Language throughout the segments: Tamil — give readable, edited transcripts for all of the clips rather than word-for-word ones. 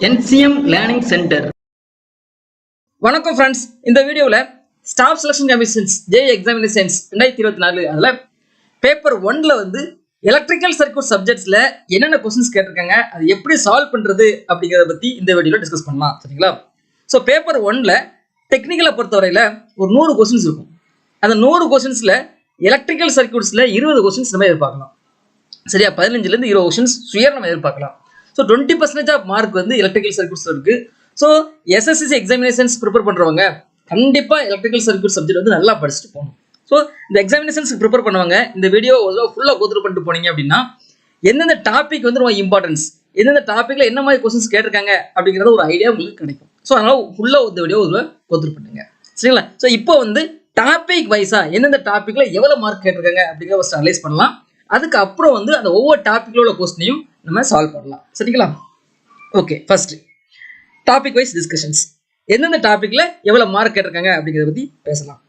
NCM learning centre. வணக்கம் ஃப்ரெண்ட்ஸ். இந்த வீடியோவில் staff selection commissions JEE examinations 2024 அதில் பேப்பர் 1ல் வந்து எலக்ட்ரிக்கல் சர்க்யூட் சப்ஜெக்ட்ஸில் என்னென்ன கொஸ்டின்ஸ் கேட்டிருக்காங்க, அது எப்படி சால்வ் பண்ணுறது அப்படிங்கிறத பற்றி இந்த வீடியோவில் டிஸ்கஸ் பண்ணலாம். சரிங்களா? ஸோ பேப்பர் 1ல் டெக்னிக்கலை பொறுத்தவரையில் ஒரு 100 கொஸ்டின்ஸ் இருக்கும். அந்த 100 கொஸ்டின்ஸில் எலக்ட்ரிக்கல் சர்க்யூட்ஸில் 20 கொஸ்டின்ஸ் நம்ம எதிர்பார்க்கலாம். சரியா? 15லேருந்து 20 கொஸ்டின்ஸ் சுயர் நம்ம எதிர்பார்க்கலாம். ஸோ 20% ஆஃப் மார்க் வந்து எலக்ட்ரிக்கல் சர்க்யூட்ஸ் இருக்கு. ஸோ SSC எக்ஸாமினேஷன்ஸ் ப்ரிப்பேர் பண்ணுறவங்க கண்டிப்பாக எலக்ட்ரிக்கல் சர்க்யூட் சப்ஜெக்ட் வந்து நல்லா படிச்சுட்டு போகணும். ஸோ இந்த எக்ஸாமினேஷன்ஸ் ப்ரிப்பேர் பண்ணுவாங்க இந்த வீடியோ ஃபுல்லாக கோத்ரூ பண்ணிட்டு போனீங்க அப்படின்னா எந்தெந்த டாபிக் வந்து ரொம்ப இம்பார்ட்டன்ஸ், எந்தெந்த டாப்பிக்கில் என்ன மாதிரி கொஸ்டின்ஸ் கேட்டிருக்காங்க அப்படிங்கிறது ஒரு ஐடியா உங்களுக்கு கிடைக்கும். ஸோ அதனால் ஃபுல்லாக இந்த வீடியோ கோத்ரூ பண்ணுங்க. சரிங்களா? ஸோ இப்போ வந்து டாபிக் வைஸாக எந்தெந்த டாப்பிக்கில் எவ்வளோ மார்க் கேட்டிருக்காங்க அப்படிங்கிறத ஃபஸ்ட் அனலைஸ் பண்ணலாம். அதுக்கப்புறம் வந்து அந்த ஒவ்வொரு டாப்பிக்கில் உள்ள கொஸ்டினையும் நம்ம சால்வ் பண்ணலாம். சரிங்களா? Okay, first topic wise discussions. எந்தெந்த டாப்பிக்கில் எவ்வளோ மார்க் கேட்டிருக்காங்க அப்படிங்கிறத பற்றி பேசலாம்.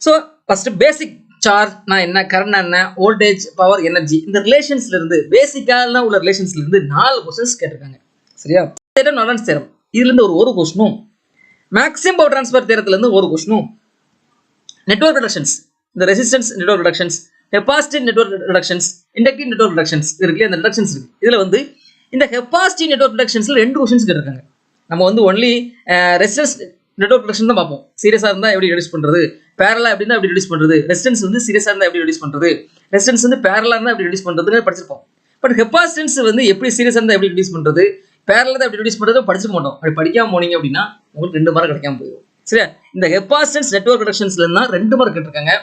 ஸோ ஃபர்ஸ்ட் பேசிக் சார்ஜ்னா என்ன, கரண்ட் என்ன, வோல்டேஜ், பவர், எனர்ஜி, இந்த ரிலேஷன்ஸ்லேருந்து பேசிக்கான உள்ள ரிலேஷன்ஸ்லேருந்து 4 கொஸ்டின்ஸ் கேட்டிருக்காங்க. சரியா? தேரம் நார்டன்ஸ் தேரம் இதுலேருந்து ஒரு கொஸ்டினும், மேக்ஸிமம் பவர் டிரான்ஸ்ஃபர் தேரத்துலேருந்து ஒரு கொஸ்டினும், நெட்வொர்க் ரிடக்ஷன்ஸ், இந்த resistance network reductions, capacity network reductions, inductive network reductions இருக்குல்லையா, அந்த ரிடக்ஷன்ஸ் இருக்கு. இதில் வந்து இந்த கெப்பாசிட்டி நெட்வொர்க் ரிடக்ஷன்ஸில் 2 கொஸ்டின்ஸ் கேட்டிருக்காங்க. நம்ம வந்து ஒன்லி ரெசிஸ்டன்ஸ் நெட்வொர்க் ரிடக்ஷன் தான் பார்ப்போம். சீரியஸாக இருந்தால் எப்படி ரெடியூஸ் பண்ணுறது, பேரலாக எப்படின்னா எப்படி ரெடியூஸ் பண்ணுறது, ரெசிஸ்டன்ஸ் வந்து சீரியஸாக இருந்தால் எப்படி ரெடியூஸ் பண்ணுறது, ரெசிஸ்டன்ஸ் வந்து பேரலாக இருந்தால் எப்படி ரெடியூஸ் பண்ணுறதுன்னு படிச்சிருப்போம். பட் கெப்பாசிட்டன்ஸ் வந்து எப்படி சீரியஸாக இருந்தால் எப்படி ரெடியூஸ் பண்ணுறது, பேரலாக தான் எப்படி ரெடியூஸ் பண்ணுறது படிச்சிருக்க மாட்டோம். அப்படி படிக்காமல் போனீங்க அப்படின்னா உங்களுக்கு 2 மார்க் கிடைக்காம போயிடும். சரியா? இந்த கெப்பாசிட்டன்ஸ் நெட்வொர்க் ரிடக்ஷன்ஸ்லாம் 2 மார்க் கேட்டிருக்காங்க.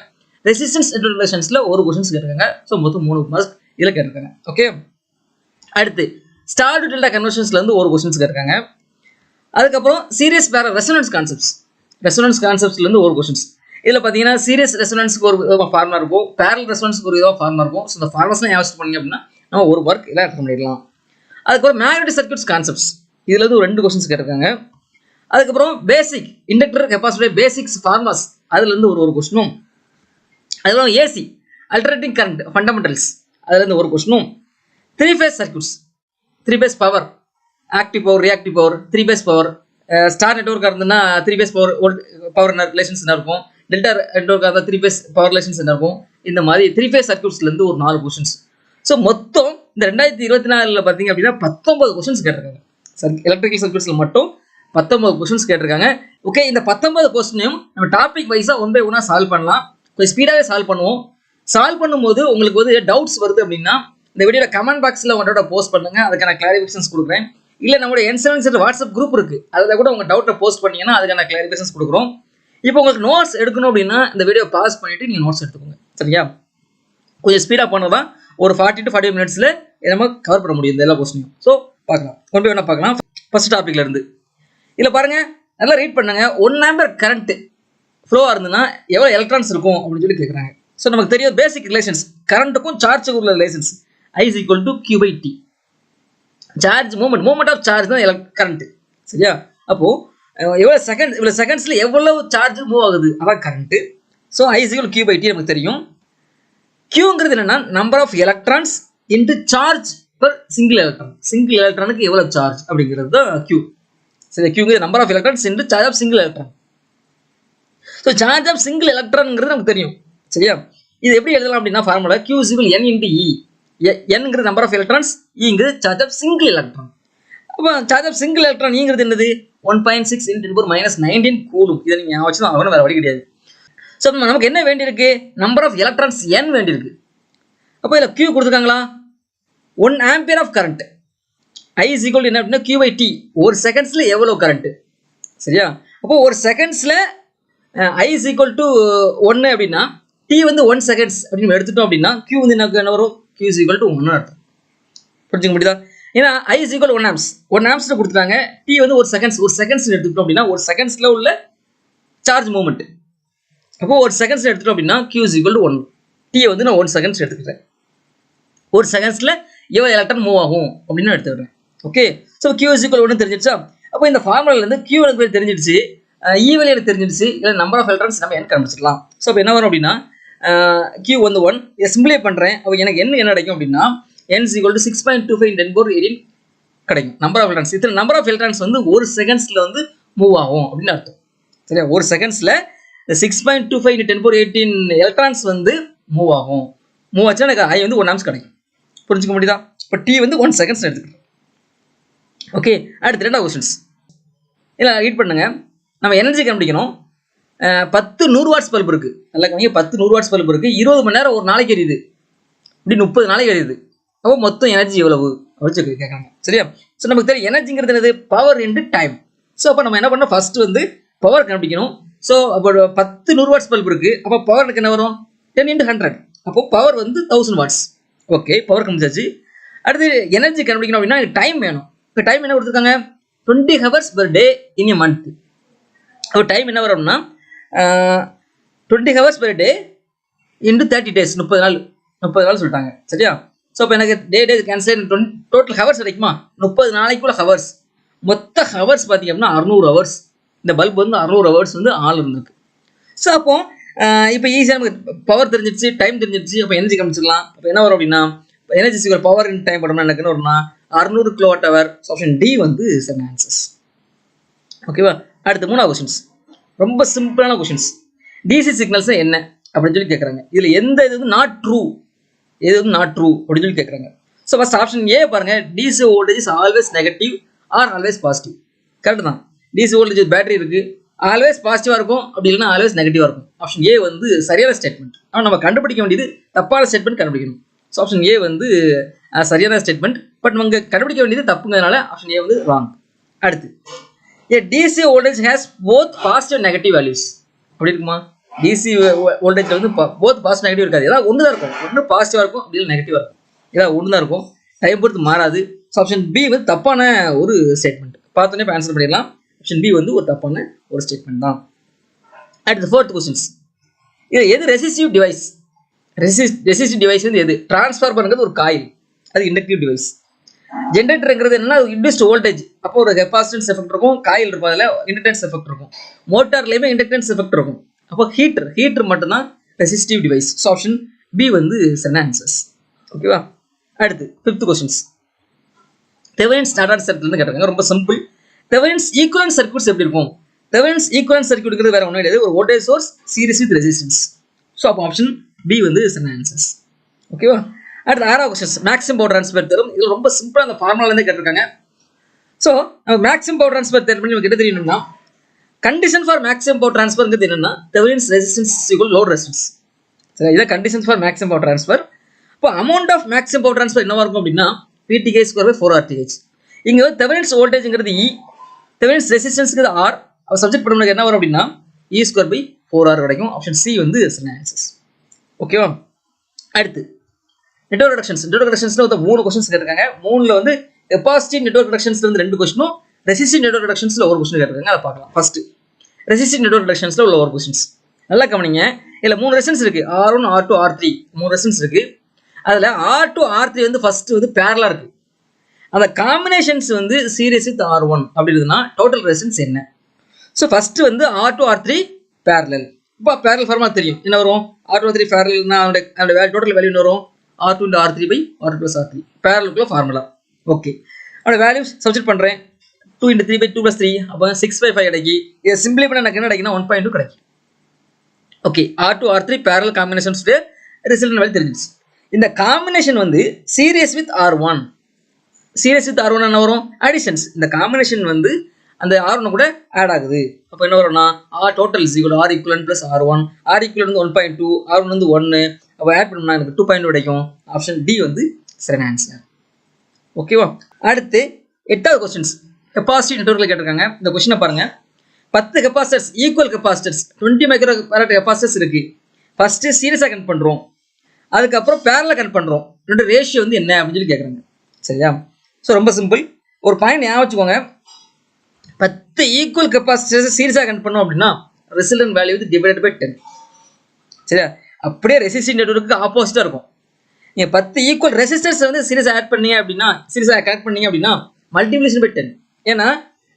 ரெசிஸ்டன்ஸ் நெட்வொர்க் ரிலேஷன்ஸில் ஒரு கொஸ்டின்ஸ் கேட்டிருக்காங்க. ஸோ மொத்தம் 3 மார்க்ஸ் இதில் கேட்டிருக்காங்க. ஓகே, அடுத்து ஸ்டார் டு டெல்டா கன்வர்ஷன்ஸ்லேருந்து ஒரு கொஸ்டின்ஸ் கேட்டிருக்காங்க. அதுக்கப்புறம் சீரியஸ் ரெசோனன்ஸ் கான்செப்ட்ஸ்லேருந்து ஒரு கொஸ்டின்ஸ். இதில் பார்த்தீங்கன்னா சீரியஸ் ரெசோனன்ஸ்க்கு ஒரு விதமாக ஃபார்முலா இருக்கும், பேரல் ரெசோனன்ஸ்க்கு ஒரு விதமாக ஃபார்முலா இருக்கும். ஸோ இந்த ஃபார்முலாஸ்லாம் யூஸ் பண்ணீங்க அப்படின்னா நம்ம ஒரு ஒர்க் எல்லாம் அட்டன் பண்ணிடலாம். அதுக்கப்புறம் மேக்னெட்டிக் சர்க்யூட்ஸ் கான்செப்ட்ஸ் இதுலேருந்து ஒரு 2 கொஸ்டின்ஸ் கேட்டிருக்காங்க. அதுக்கப்புறம் பேசிக் இண்டக்டர் கெப்பாசிட்டர் பேசிக்ஸ் ஃபார்முலாஸ் அதுலேருந்து ஒரு கொஸ்டினும், அதுக்கப்புறம் ஏசி அல்டர்னேட்டிங் கரண்ட் ஃபண்டமெண்டல்ஸ் அதுலேருந்து ஒரு கொஸ்டினும், 3 phase circuits, 3 phase power, active power, reactive power, 3 phase power, star நெட்வொர்க்காக இருந்ததுன்னா 3 ஃபேஸ் பவர் ரிலேஷன்ஸ் என்ன இருக்கும், டெல்டா நெட்வொர்க்காக இருந்தால் 3 ஃபேஸ் பவர் ரிலேஷன்ஸ் என்ன இருக்கும், இந்த மாதிரி 3 ஃபேஸ் சர்க்யூட்ஸ்லேருந்து ஒரு 4 கொஸ்டின்ஸ். ஸோ மொத்தம் இந்த 2024 பார்த்தீங்க அப்படின்னா 19 கொஸ்டின்ஸ் கேட்டிருக்காங்க. எலக்ட்ரிக்கல் சர்க்யூட்ஸில் மட்டும் 19 கொஸ்டின்ஸ் கேட்டிருக்காங்க. ஓகே, இந்த 19 கொஸ்டினையும் நம்ம டாபிக் வைஸாக 1 by 1 சால்வ் பண்ணலாம். கொஞ்சம் ஸ்பீடாகவே சால்வ் பண்ணுவோம். சால்வ் பண்ணும்போது உங்களுக்கு வந்து டவுட்ஸ் வருது அப்படின்னா இந்த வீடியோவில் கமெண்ட் பாக்ஸில் உங்களோட போஸ்ட் பண்ணுங்க, அதுக்கான கிளாரிஃபிகேஷன்ஸ் கொடுக்குறேன். இல்லை நம்மளோட N7 வாட்ஸ்அப் குரூப் இருக்குது, அதில் கூட உங்கள் டவுட்டை போஸ்ட் பண்ணிங்கன்னா அதுக்கான கிளாரிஃபிகேஷன்ஸ் கொடுக்குறோம். இப்போ உங்களுக்கு நோட்ஸ் எடுக்கணும் அப்படின்னா இந்த வீடியோ பாஸ் பண்ணிவிட்டு நீங்கள் நோட்ஸ் எடுத்துக்கோங்க. சரியா? கொஞ்சம் ஸ்பீடாக பண்ணால் தான் ஒரு 40 to 45 மினிட்ஸில் நம்ம கவர் பண்ண முடியும் இந்த எல்லா கொஸ்டினையும். ஸோ பார்க்கலாம், 1 by 1 பார்க்கலாம். ஃபர்ஸ்ட் டாப்பிக்ல இருந்து இதில் பாருங்கள், நல்லா ரீட் பண்ணுங்க. 1 ஆம்பியர் கரண்ட் ஃப்ளோவாக இருந்ததுன்னா எவ்வளோ எலக்ட்ரான்ஸ் இருக்கும் அப்படின்னு சொல்லி கேட்குறாங்க. ஸோ நமக்கு தெரியும் பேசிக் ரிலேஷன்ஸ், கரண்ட்டுக்கும் சார்ஜுக்கும் உள்ள relations I is equal to Q/T. Charge moment of charge தான் கரண்ட். சரியா? அப்போது இவ்வளோ செகண்ட்ஸில் எவ்வளவு சார்ஜ் மூவ் ஆகுது அதான் current. So I is equal to Q/T நமக்கு தெரியும். Qங்கிறது என்னென்னா number of electrons into charge per single எலக்ட்ரானுக்கு எவ்வளோ சார்ஜ் அப்படிங்கிறது தான் Q. சரி, Qங்கிறது number of electrons into charge of single electron. So charge of single எலக்ட்ரான்ங்கிறது நமக்கு தெரியும். சரியா? இது எப்படி எழுதலாம் அப்படின்னா formula Q is equal to N into E. Nங்கிறது நம்பர் ஆஃப் எலக்ட்ரான்ஸ், Eங்கிறது சார்ஜ் ஆஃப் சிங்கிள் எலக்ட்ரான். அப்போ சார்ஜ் ஆஃப் சிங்கிள் எலக்ட்ரான் Eங்கிறது என்னது 1.6 × 10⁻⁻19 கூலும். இதை நீங்கள் வச்சு தான் ஆகணும், வேறு வழி கிடையாது. ஸோ நமக்கு என்ன வேண்டியிருக்கு, நம்பர் ஆஃப் எலக்ட்ரான்ஸ் N வேண்டியிருக்கு. அப்போ இதில் Q கொடுத்துருக்காங்களா, 1 ampere of current. I is equal to என்ன அப்படின்னா Q/T, ஒரு செகண்ட்ஸில் எவ்வளோ கரண்ட்டு. சரியா? அப்போ ஒரு செகண்ட்ஸில் I is equal to 1 அப்படின்னா T வந்து 1 seconds அப்படின்னு எடுத்துட்டோம் அப்படின்னா Q வந்து என்ன வரும், Q is equal to 1 அர்த்தம். புரிஞ்சுக்க முடியுதா? ஏன்னா I is equal to 1 amps, 1 amps கொடுத்துட்டாங்க. T வந்து ஒரு செகண்ட்ஸ் எடுத்துக்கிட்டோம் அப்படின்னா ஒரு செகண்ட்ஸில் உள்ள சார்ஜ் மூமெண்ட். அப்போ ஒரு செகண்ட்ஸ் எடுத்துட்டோம் அப்படின்னா Q is equal to 1. T வந்து நான் 1 seconds எடுத்துக்கிறேன். ஒரு செகண்ட்ஸில் எவ்வளோ எலக்ட்ரான் மூவ் ஆகும் அப்படின்னு எடுத்துக்கிறேன். Okay, so Q is equal to 1 தெரிஞ்சிடுச்சா? அப்போ இந்த ஃபார்முலாலேருந்து Q எனக்கு தெரிஞ்சிடுச்சு, E வேலையை எனக்கு தெரிஞ்சிடுச்சு, இல்லை நம்பர் ஆஃப் எலக்ட்ரான்ஸ் நம்ம N கண்டுபிடிச்சிக்கலாம். ஸோ இப்போ என்ன வரும் அப்படின்னா Q வந்து 1, இதை சிம்பிளை பண்ணுறேன். அப்போ எனக்கு என்ன கிடைக்கும் அப்படின்னா N is equal to 6.25 × 10⁻18 கிடைக்கும். நம்பர் ஆஃப் எலக்ட்ரான்ஸ், இத்தனை நம்பர் ஆஃப் எலக்ட்ரான்ஸ் வந்து ஒரு செகண்ட்ஸில் வந்து மூவ் ஆகும் அப்படின்னு அர்த்தம். சரியா, ஒரு செகண்ட்ஸில் 6.25 × 10^18 எலக்ட்ரான்ஸ் வந்து மூவ் ஆகும். மூவ் ஆச்சுன்னா எனக்கு ஐ வந்து 1 ஆம்ஸ் கிடைக்கும். புரிஞ்சுக்க முடியுதா? இப்போ டி வந்து 1 செகண்ட்ஸ் எடுத்துக்கலாம். ஓகே, அடுத்து 2வது கொஸ்டின்ஸ் இல்லை ரீட் பண்ணுங்க. நம்ம எனர்ஜி கண்டுபிடிக்கணும். 10 100 வாட்ஸ் பல்ப் இருக்குது. நல்லா கவனிங்க, 10 100 வாட்ஸ் பல்ப் இருக்குது. 20 மணி நேரம் ஒரு நாளைக்கு எரியுது. இப்படி 30 நாளைக்கு எரியுது. அப்போ மொத்தம் எனர்ஜி எவ்வளவு அப்படின்னு கேட்குறாங்க. சரியா, ஸோ நமக்கு தெரியும் எனர்ஜிங்கிறது என்னது? Power into time. ஸோ அப்போ நம்ம என்ன பண்ணோம்? ஃபர்ஸ்ட் வந்து பவர் கண்டுபிடிக்கணும். ஸோ அப்போ 10 100 வாட்ஸ் பல்ப் இருக்குது. அப்போ பவர் எனக்கு என்ன வரும்? 10 × 100. அப்போ பவர் வந்து 1000 வாட்ஸ். ஓகே, பவர் கண்டுபிடிச்சாச்சு. அடுத்து எனர்ஜி கண்டுபிடிக்கணும் அப்படின்னா எனக்கு டைம் வேணும். இப்போ டைம் என்ன கொடுத்துருக்காங்க? 20 ஹவர்ஸ் பெர் டே இன் எ மந்த். அப்போ டைம் என்ன வரும்னா 20 hours per day into 30 days, 30 நாள் சொல்லிட்டாங்க. சரியா, ஸோ இப்போ எனக்கு டே கேன்சல் டோட்டல் ஹவர்ஸ் கிடைக்குமா? 30 நாளைக்குள்ள ஹவர்ஸ். மொத்த ஹவர்ஸ் பார்த்தீங்க அப்படின்னா 600 ஹவர்ஸ். இந்த பல்ப் வந்து 600 ஹவர்ஸ் வந்து ஆள் இருந்திருக்கு. ஸோ அப்போ இப்போ ஈஸியாக நமக்கு பவர் தெரிஞ்சிருச்சு, டைம் தெரிஞ்சிருச்சு. அப்போ எனர்ஜி கமிச்சிடலாம். அப்போ என்ன வரும் அப்படின்னா எனர்ஜி சிக்கல் பவர் இன் டைம் பண்ணோம்னா எனக்கு என்ன வரும்னா 600 kWh. ஆப்ஷன் டி வந்து சரியான ஆன்சர்ஸ். ஓகேவா, அடுத்து 3வது கொஸ்டின்ஸ் ரொம்ப சிம்பிளான கொஸ்டின்ஸ். டிசி சிக்னல்ஸ் என்ன அப்படின்னு சொல்லி கேட்குறாங்க. இதில் எந்த இது வந்து நாட் ட்ரூ, எது வந்து நாட் ட்ரூ அப்படின்னு சொல்லி கேட்குறாங்க. ஸோ ஃபர்ஸ்ட் ஆப்ஷன் ஏ பாருங்க, DC voltage is always negative or always positive. Correct தான். டிசி வோல்டேஜ் பேட்டரி இருக்கு, ஆல்வேஸ் பாசிட்டிவாக இருக்கும், அப்படி இல்லைன்னா ஆல்வேஸ் நெகட்டிவாக இருக்கும். ஆப்ஷன் ஏ வந்து சரியான ஸ்டேட்மெண்ட். ஆனால் நம்ம கண்டுபிடிக்க வேண்டியது தப்பான ஸ்டேட்மெண்ட் கண்டுபிடிக்கணும். ஸோ ஆப்ஷன் ஏ வந்து சரியான ஸ்டேட்மெண்ட். பட் நம்ம கண்டுபிடிக்க வேண்டியது தப்புங்கிறதுனால ஆப்ஷன் ஏ வந்து ராங். அடுத்து A DC voltage has both positive negative values. அப்படி இருக்குமா? டிசி வோல்டேஜில் வந்து போத் பாசிட்டிவ் நெகட்டிவ் இருக்காது. ஏதாவது ஒன்று தான் இருக்கும். ஒன்று பாசிட்டிவாக இருக்கும், அப்படி இல்லை நெகட்டிவாக இருக்கும். ஏதாவது ஒன்று தான் இருக்கும். டைம் பொறுத்து மாறாது. ஸோ ஆப்ஷன் பி வந்து தப்பான ஒரு ஸ்டேட்மெண்ட். பார்த்தோன்னே இப்போ ஆன்சர் பண்ணிடலாம். ஆப்ஷன் பி வந்து ஒரு தப்பான ஒரு ஸ்டேட்மெண்ட் தான். அடுத்து 4th கொஸ்டின்ஸ். இது எது ரெசிஸ்டிவ் டிவைஸ்? ரெசிஸ்டிவ் டிவைஸ் வந்து எது? டிரான்ஸ்ஃபார்மர்ங்கிறது ஒரு காயில், அது இண்டக்டிவ் டிவைஸ். ஜென்ரேட்டருங்கிறது என்னன்னா இன்டியூஸ்ட் வோல்டேஜ். அப்போ ஒரு கெப்பாசிட்டன்ஸ் எஃபெக்ட் இருக்கும், காயில் இருக்கும், அதில் இண்டக்டன்ஸ் எஃபெக்ட் இருக்கும். மோட்டார்லேயுமே இண்டக்டன்ஸ் எஃபெக்ட் இருக்கும். அப்போ ஹீட்டர் மட்டும்தான் resistive device. So option B வந்து சரியான ஆன்சர்ஸ். ஓகேவா, அடுத்து 5th questions. Thevenin's Norton circuit கேட்டாங்க. ரொம்ப சிம்பிள். தெவெனின்ஸ் ஈக்குவலன்ட் சர்க்யூட்ஸ் எப்படி இருக்கும்? தெவெனின்ஸ் ஈக்குவலன்ட் சர்க்யூட்ங்கிறது வேற ஒன்றும் கிடையாது, ஒரு voltage source series with resistance. So அப்போ ஆப்ஷன் பி வந்து சரியான ஆன்சர்ஸ். ஓகேவா, அடுத்து 6வது questions. Maximum power transfer theorem. இது ரொம்ப சிம்பிளாக அந்த ஃபார்முலாலேருந்து கேட்டிருக்காங்க. ஸோ நம்ம மேக்ஸிமம் பவர் ட்ரான்ஸ்ஃபர் தேர்ம் பண்ணி நமக்கு என்ன தெரியணும்னா கண்டிஷன் ஃபார் மேக்ஸிமம் பவர் ட்ரான்ஸ்ஃபர்ங்கிறது என்னன்னா Thevenin's resistance equal load resistance. சரி, இதான் conditions for maximum power transfer. இப்போ amount of maximum power transfer என்னவா இருக்கும் அப்படின்னா Vth² / 4Rth. இங்கே வந்து தெவெனின்ஸ் வோல்டேஜ்ங்கிறது E, தெவெனின்ஸ் ரெசிஸ்டன்ஸ்ங்கிறது R. அப்போ சப்ஜெக்ட் பண்ணுறதுக்கு என்ன வரும் அப்படின்னா E² / 4R கிடைக்கும். ஆப்ஷன் சி வந்து சரியான ஆன்சர்ஸ். ஓகேவா, அடுத்து நெட்வொர்க் ரெடக்ஷன்ஸ். நெட்வொர்க் ரெடக்ஷன்ஸ்ல வந்து 3 கொஸ்டின்ஸ் கேட்டிருக்காங்க. 3ல வந்து கெப்பாசிட்டி நெட்வொர்க் ரெடக்ஷன்ஸ்ல வந்து 2 கொஸ்டினும், ரெசிஸ்டிவ் நெட்வொர்க் ரெடக்ஷன்ஸ்ல ஒரு கொஸ்டின் கேட்டிருக்காங்க. அதை பார்க்கலாம். ஃபர்ஸ்ட் ரெசிஸ்டிவ் நெட்வொர்க் ரெடக்ஷன்ஸ்ல உள்ள ஒரு கொஸ்டின்ஸ் நல்லா கவனிங்க. இதில் 3 ரெசிஸ்டன்ஸ் இருக்கு, R1 R2 R3 3 ரெசிஸ்டன்ஸ் இருக்கு. அதில் R2 R3 வந்து ஃபர்ஸ்ட் வந்து பேரலா இருக்கு. அந்த காம்பினேஷன்ஸ் வந்து சீரிஸ் வித் R1 அப்படி இருக்குதுன்னா டோட்டல் ரெசிஸ்டன்ஸ் என்ன? ஸோ ஃபர்ஸ்ட் வந்து R2 R3 பேரலல். இப்போ பேரல் ஃபார்முலா தெரியும் என்ன வரும்? R2 R3 பேரல்னா அதோட டோட்டல் வேல்யூ என்ன வரும்? R2 × R3 / R2 + R3 பேரலுக்குள்ள formula. Okay, அதோட வேல்யூஸ் சப்ஸ்டிட் பண்ணுறேன். 2 × 3 / 2 + 3 அப்போ 6/5 கிடைக்கி. இதை சிம்பிளை பண்ண எனக்கு என்ன கிடைக்குன்னா 1.2 கிடைக்கும். Okay, R2 R3 parallel combinations result value தெரிஞ்சிச்சு. இந்த காம்பினேஷன் வந்து series with R1. Series with R1 என்ன வரும்? அடிஷன்ஸ். இந்த காம்பினேஷன் வந்து அந்த R1 கூட ஆட் ஆகுது. அப்போ என்ன வரும்னா R total is equal to R equivalent plus R1. R equivalent வந்து 1.2, R1 வந்து 1. அப்போ ஆட் பண்ணோம்னா எனக்கு 2.2 கிடைக்கும். ஆப்ஷன் டி வந்து சரியான ஆன்சர். ஓகேவா, அடுத்து 8வது கொஸ்டின்ஸ். கெப்பாசிட்டி நெட்வொர்க்கில் கேட்டிருக்காங்க. இந்த கொஸ்டினை பாருங்க. 10 capacitors equal capacitors 20 microfarad capacitors இருக்கு. ஃபர்ஸ்ட் சீரியஸாக கனெக்ட் பண்ணுறோம், அதுக்கப்புறம் பேரலாக கனெக்ட் பண்ணுறோம். ரெண்டு ரேஷியோ வந்து என்ன அப்படின்னு சொல்லி கேட்குறாங்க. சரியா, ஸோ ரொம்ப சிம்பிள். ஒரு பாயிண்ட் ஞாபகம் வச்சுக்கோங்க. 10 ஈக்குவல் கெப்பாசிட்டர்ஸ் சீரியஸாக கனெக்ட் பண்ணோம் அப்படின்னா ரிசல்டன்ட் வேல்யூ வந்து டிவைடட் பை 10. சரியா, அப்படியே ரெசிஸ்டிவ் நெட்வொர்க்கு ஆப்போசிட்டாக இருக்கும். நீங்கள் 10 ஈக்குவல் ரெசிஸ்டர்ஸ் வந்து சீரியஸாக ஆட் பண்ணீங்க அப்படின்னா சீரியஸாக கனெக்ட் பண்ணீங்க அப்படின்னா மல்டிப்ளிகேஷன் பை 10. ஏன்னா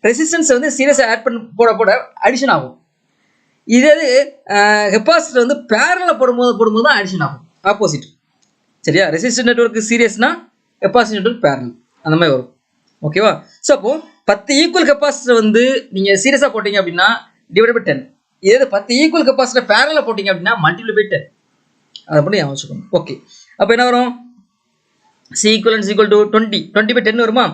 ரெசிஸ்டன்ஸ் வந்து சீரியஸாக ஆட் பண்ண போட அடிஷன் ஆகும். இதே கெப்பாசிட்டர் வந்து பேரலில் போடும்போது தான் அடிஷன் ஆகும், ஆப்போசிட். சரியா, ரெசிஸ்டன்ட் நெட்வொர்க் சீரியஸ்னா கெப்பாசிட்டி நெட்வொர்க் பேரல் அந்த மாதிரி வரும். ஓகேவா? ஸோ அப்போ 10 ஈக்குவல் கெப்பாசிட்டர் வந்து நீங்க சீரியஸா போட்டீங்க அப்படின்னா டிவைட் பை 10. இதே 10 ஈக்குவல் கெப்பாசிட்டர் பேரலா போட்டீங்க அப்படின்னா மல்டிப்ளை பை 10. அதை மட்டும் ஞாபகம் வச்சுக்கணும். ஓகே, அப்போ என்ன வரும்? C equivalence equal to 20 20 by 10 வருமா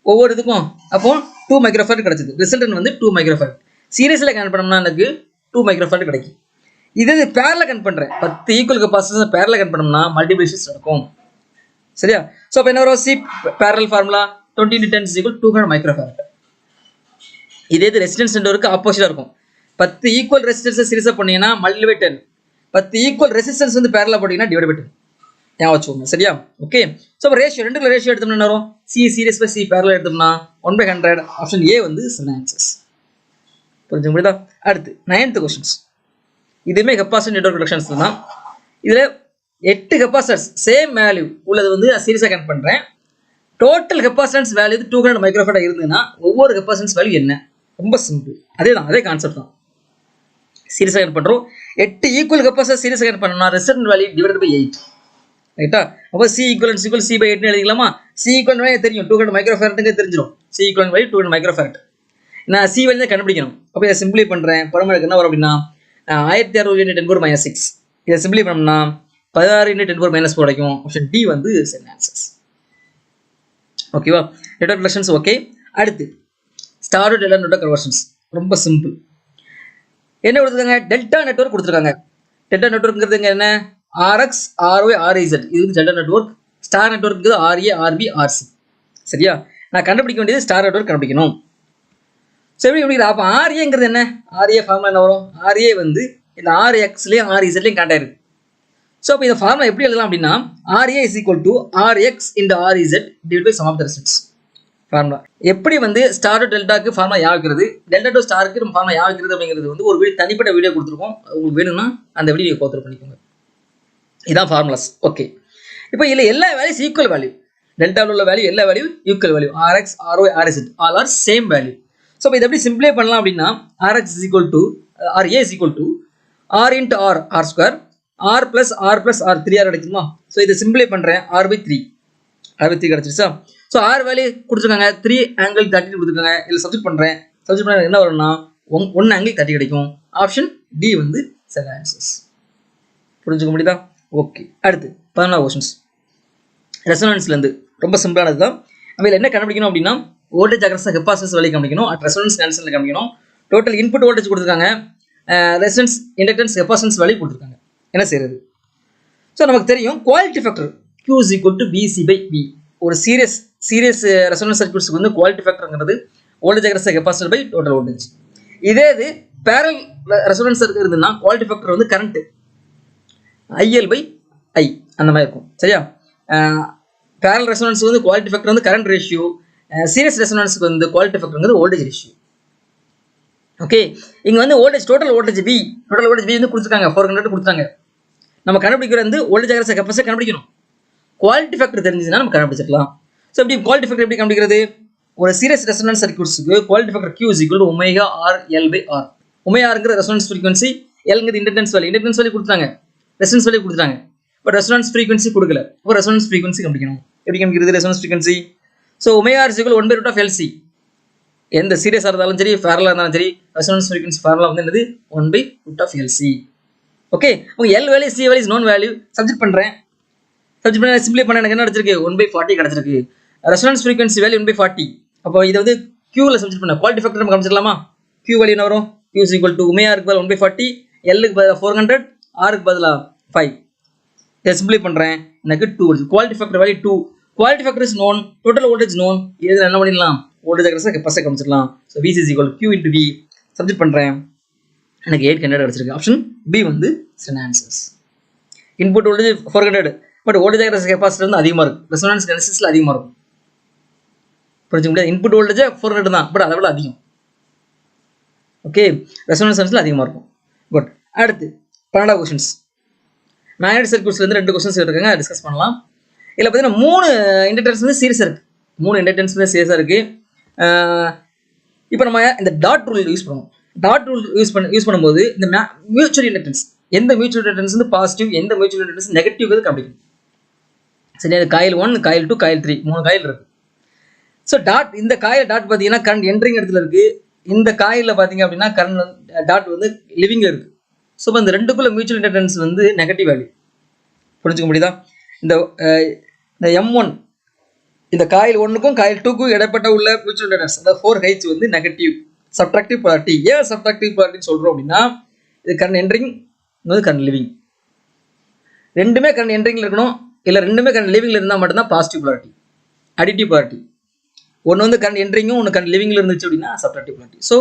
ஒவ்வொரு இதுக்கும்? அப்போ 2 மைக்ரோஃபாரட் கிடைச்சது. ரிசல்டன் வந்து 2 மைக்ரோஃபாரட். சீரியஸில் கனெக்ட் பண்ணோம்னா எனக்கு 2 மைக்ரோஃபாரட் கிடைக்கும். இதே பேரலா கனெக்ட் பண்றேன், 10 ஈக்குவல் கெப்பாசிட்டர் பேரலா கனெக்ட் பண்ணோம்னா மல்டிபிளிகேஷன்ஸ் நடக்கும். சரியா? ஸோ அப்போ என்ன வரும்? C parallel formula 20 × 10 = 200 microfarad. இதே இது ரெசிஸ்டன்ஸ் நெட்வொர்க்கு ஆப்போசிட்டா இருக்கும். 10 ஈக்குவல் ரெசிஸ்டன்ஸ் சீரிஸா பண்ணீங்கன்னா மல்டிப்ளை பை 10. 10 ஈக்குவல் ரெசிஸ்டன்ஸ் வந்து பேரலா போட்டீங்கன்னா டிவைட் பை 10. ஞாபகம் வச்சுக்கோங்க. சரியா? ஓகே, ஸோ அப்போ ரேஷியோ ரெண்டுக்குள்ள ரேஷியோ எடுத்தோம்னா என்ன வரும்? சி சீரிஸ் பை சி பேரலா எடுத்தோம்னா 1/100. ஆப்ஷன் ஏ வந்து சரியான ஆன்சர்ஸ். புரிஞ்சுக்க முடியுதா? அடுத்து 9th கொஸ்டின்ஸ். இதுவுமே கெப்பாசிட்டி நெட்வொர்க் ரிடக்ஷன்ஸ் தான். இதுல 8 கெப்பாசிட்டர்ஸ் சேம் வேல்யூ உள்ளது வந்து சீரிஸா கனெக்ட் பண்றேன். டோட்டல் கெப்பாசிட்டன்ஸ் வேல்யூ 200 மைக்ரோஃபாரட் இருந்ததுன்னா ஒவ்வொரு கெப்பாசிட்டன்ஸ் வேல்யூ என்ன? ரொம்ப சிம்பிள். அதே கான்செப்ட் தான். சீரிஸா கனெக்ட் பண்றோம். 8 ஈக்குவல் கெப்பாசிட்டர் சீரிஸா கனெக்ட் பண்ணோம்னா ரெசிஸ்டன்ஸ் வேல்யூ டிவைடட் பை 8. ரைட்டா? அப்போ C equivalence equal C by 8 எழுதிக்கலாமா? சி ஈக்குவல் தெரியும், 200 மைக்ரோஃபாரட்ங்க தெரிஞ்சிடும். C equal value 200 microfarad. நான் சி வேல்யூ தான் கண்டுபிடிக்கணும். அப்போ இதை சிம்பிளை பண்றேன். பரமனுக்கு என்ன வரும் அப்படின்னா 1600 × 10⁻⁶. இதை சிம்பிளை பண்ணோம்னா 16 × 10⁻⁴ கிடைக்கும். ஆப்ஷன் டி வந்து சரியான ஆன்சர்ஸ். ஓகேவா? Network relations okay. அடுத்து star to delta network conversions. ரொம்ப சிம்பிள். என்ன கொடுத்துருக்காங்க? டெல்டா நெட்வொர்க் கொடுத்துருக்காங்க. டெல்டா நெட்வொர்க்ங்கிறது என்ன? RX, RY, RIZ. இது வந்து delta network. Star network RA, RB, RC. சரியா? நான் கண்டுபிடிக்க வேண்டியது ஸ்டார் நெட்வொர்க் கண்டுபிடிக்கணும். சரி, எப்படி? அப்போ RAங்கிறது என்ன? RA ஃபார்முலா என்ன வரும்? RA வந்து இந்த RXலையும் RZலையும் கனெக்ட் ஆயிருக்கு. ஸோ அப்போ இந்த ஃபார்முலா எப்படி எழுதலாம் அப்படின்னா RA = RX × RZ divide by sum of the resistance. Formula எப்படி வந்து ஸ்டார் டு டெல்டாக்கு ஃபார்முலா யாவுக்கிறது, டெல்டா டு ஸ்டாருக்கு நம்ம ஃபார்முலா யாவுக்கிறது அப்படிங்கிறது வந்து ஒரு வீடியோ தனிப்பட்ட வீடியோ கொடுத்துருக்கோம். உங்களுக்கு வேணும்னா அந்த வீடியோ நீங்கள் கோத்ரூ பண்ணிக்கோங்க. இதான் ஃபார்முலாஸ். ஓகே, இப்போ இதில் எல்லா வேல்யூஸ் ஈக்குவல் வேல்யூ. டெல்டாவில் உள்ள வேல்யூ எல்லா value equal value. RX, RY, RZ all R same value. So இப்போ இதை எப்படி சிம்பிளை பண்ணலாம் அப்படின்னா RX = RA = R × R, R², R + R + R 3R கிடைக்குமா? ஸோ இதை சிம்பிளை பண்ணுறேன். R/3 கிடைச்சிருச்சா? ஸோ R வேல்யூ கொடுத்துருக்காங்க. 3 ∠30 கொடுத்துருக்காங்க. இதில் சப்ஸ்டிட் பண்ணுறேன். சப்ஸ்டிட் பண்ண என்ன வரும்னா 1 ∠30 கிடைக்கும். ஆப்ஷன் டி வந்து சரியான ஆன்சர்ஸ். புரிஞ்சுக்க முடியுதா? ஓகே, அடுத்து 14 கொஸ்டின்ஸ். ரெசோனன்ஸ்லேருந்து ரொம்ப சிம்பிளானது தான். நம்ம இதில் என்ன கண்டுபிடிக்கணும் அப்படின்னா வோல்டேஜ் அக்ராஸ் கெப்பாசிட்டன்ஸ் வேல்யூ கண்டுபிடிக்கணும். ரெசோனன்ஸ் கேன்சல் கண்டுபிடிக்கணும். டோட்டல் இன்புட் வோல்டேஜ் கொடுத்துருக்காங்க. ரெசிஸ்டன்ஸ், இண்டக்டன்ஸ், கெப்பாசிட்டன்ஸ் வேல்யூ கொடுத்துருக்காங்க. என்ன செய்யறது? ஸோ நமக்கு தெரியும் குவாலிட்டி ஃபேக்டர் Q = BC/V. ஒரு சீரியஸ் ரெசோனன்ஸ் சர்க்யூட்ஸ்க்கு வந்து குவாலிட்டி ஃபேக்டர்ங்கிறது voltage across capacitor by total voltage. இதே இது பேரல் ரெசோனன்ஸ் இருக்குதுன்னா குவாலிட்டி ஃபேக்டர் வந்து கரண்ட் IL/I அந்த மாதிரி இருக்கும். சரியா? பேரல் ரெசோனன்ஸ் வந்து குவாலிட்டி ஃபேக்டர் வந்து கரண்ட் ரேஷியோ. சீரியஸ் ரெசோனன்ஸ்க்கு வந்து quality factor voltage ratio. Okay, இங்கே வந்து வோல்டேஜ் டோட்டல் வோல்டேஜ் V வந்து கொடுத்துருக்காங்க. 400 கொடுத்துருக்காங்க. நம்ம கண்டுபிடிக்கிறது வந்து வோல்டேஜ் அக்ராஸ் கெப்பாசிட்டர் கண்டுபிடிக்கணும். குவாலிட்டி ஃபேக்டர் தெரிஞ்சுன்னா நம்ம கண்டுபிடிச்சிடலாம். ஸோ இப்படி குவாலிட்டி ஃபேக்டர் எப்படி கண்டுபிடிக்கிறது? ஒரு சீரியஸ் ரெசோனன்ஸ் சர்க்யூட்ஸ்க்கு குவாலிட்டி ஃபேக்டர் Q = ωRL/R. ωRங்கிற ரெசோனன்ஸ் ஃப்ரீக்வன்சி, Lங்கிறது இண்டக்டன்ஸ் வேல்யூ கொடுத்தாங்க. ரெசோனன்ஸ் வேல்யூ கொடுத்தாங்க. பட் ரெசோனன்ஸ் ஃப்ரீக்வன்சி கொடுக்கல. இப்போ ரெசோனன்ஸ் ஃப்ரீக்வன்சி கண்டுபிடிக்கணும். எப்படி கண்டுபிடிக்கிறது resonance frequency? So ωR = 1/√LC. எந்த சீரியஸாக இருந்தாலும் சரி, பேரலாக இருந்தாலும் சரி, ரெசோனன்ஸ் ஃப்ரீக்வன்சி ஃபார்முலா வந்து என்னது? 1/√LC. ஓகே, உங்க L value, C value, known value substitute பண்றேன். சப்ஸ்டிட் பண்ண சிம்பிளை பண்ண எனக்கு என்ன கிடைச்சிருக்கு? 1/40 கிடைச்சிருக்கு. Resonance frequency value 1/40. அப்போ இதை வந்து Q ல சப்ஸ்டிட் பண்ண குவாலிட்டி ஃபேக்டர் நம்ம கண்டுபிடிச்சிடலாமா? Q வேல்யூ என்ன வரும்? Q = ωR க்கு பதிலா 1/40, L க்கு பதிலா 400, R க்கு பதிலா 5. இதை சிம்பிளை பண்றேன். எனக்கு 2 வருது. Quality factor value 2. Quality factor is known, total voltage known. இதில் என்ன பண்ணிடலாம்? வோல்டேஜ் அக்ராஸ் கெப்பாசிட்டர் கண்டுபிடிச்சிடலாம். So V = Q × V. Substitute பண்றேன். எனக்கு 800 கிடைச்சிருக்கு. ஆப்ஷன் பி வந்து சரியான answers. Input voltage 400, but voltage across capacitor வந்து அதிகமாக இருக்கும். ரெசோனன்ஸ் ரெசிஸ்டன்ஸ்ல அதிகமாக இருக்கும். புரிஞ்சுக்க முடியாது? இன்புட் வோல்டேஜ் 400 தான், பட் அதை விட அதிகம். ஓகே, ரெசோனன்ஸ் அதிகமாக இருக்கும். குட். அடுத்து 12 கொஸ்டின்ஸ். மேக்னெட்டிக் சர்க்யூட்ஸ்லேருந்து 2 கொஸ்டின்ஸ் இருக்காங்க, டிஸ்கஸ் பண்ணலாம். இதில் பார்த்தீங்கன்னா 3 இண்டக்டன்ஸ் வந்து சீரியஸாக இருக்குது. 3 இண்டக்டன்ஸ் வந்து சீரியஸாக இருக்குது. இப்போ நம்ம இந்த டாட் ரூல் யூஸ் பண்ணுவோம். டாட் ரூல் யூஸ் பண்ணும்போது இந்த மியூச்சுவல் இண்டக்டன்ஸ், எந்த மியூச்சுவல் இண்டக்டன்ஸ் வந்து பாசிட்டிவ், எந்த மியூச்சுவல் இண்டக்டன்ஸ் நெகட்டிவ் கண்டுபிடிக்கும். சரி, அது காயில் 1, காயில் 2, காயில் 3 3 காயில் இருக்கு. ஸோ டாட் இந்த காயில் டாட் பார்த்தீங்கன்னா கரண்ட் என்ட்ரிங் இடத்துல இருக்குது. இந்த காயில் பார்த்தீங்க அப்படின்னா கரண்ட் டாட் வந்து லிவிங்கில் இருக்குது. ஸோ இப்போ இந்த ரெண்டுக்குள்ள மியூச்சுவல் இண்டக்டன்ஸ் வந்து நெகட்டிவ் வேல்யூ. புரிஞ்சுக்க முடியுதா? இந்த M1 இந்த காயில் 1க்கும் காயில் 2க்கும் இடைப்பட்ட உள்ள மியூச்சுவல் இண்டக்டன்ஸ் அதாவது 4H வந்து நெகட்டிவ் சப்ட்ராக்டிவ் போலாரிட்டி. ஏன் சப்ட்ராக்டிவ் போலாரிட்டின்னு சொல்கிறோம் அப்படின்னா இது கரண்ட் என்ட்ரிங் கரண்ட் லிவிங் ரெண்டுமே கரண்ட் என்ட்ரிங்கில் இருக்கணும். இல்லை ரெண்டுமே கரண்ட் லிவிங்கில் இருந்தால் மட்டும்தான் பாசிட்டிவ் போலாரிட்டி. அடிட்டிவ் போலாரிட்டி ஒன்று வந்து கரண்ட் என்ட்ரிங்கும் ஒன்று கரண்ட் லிவிங்கில் இருந்துச்சு அப்படின்னா சப்ட்ராக்டிவ் போலாரிட்டி. ஸோ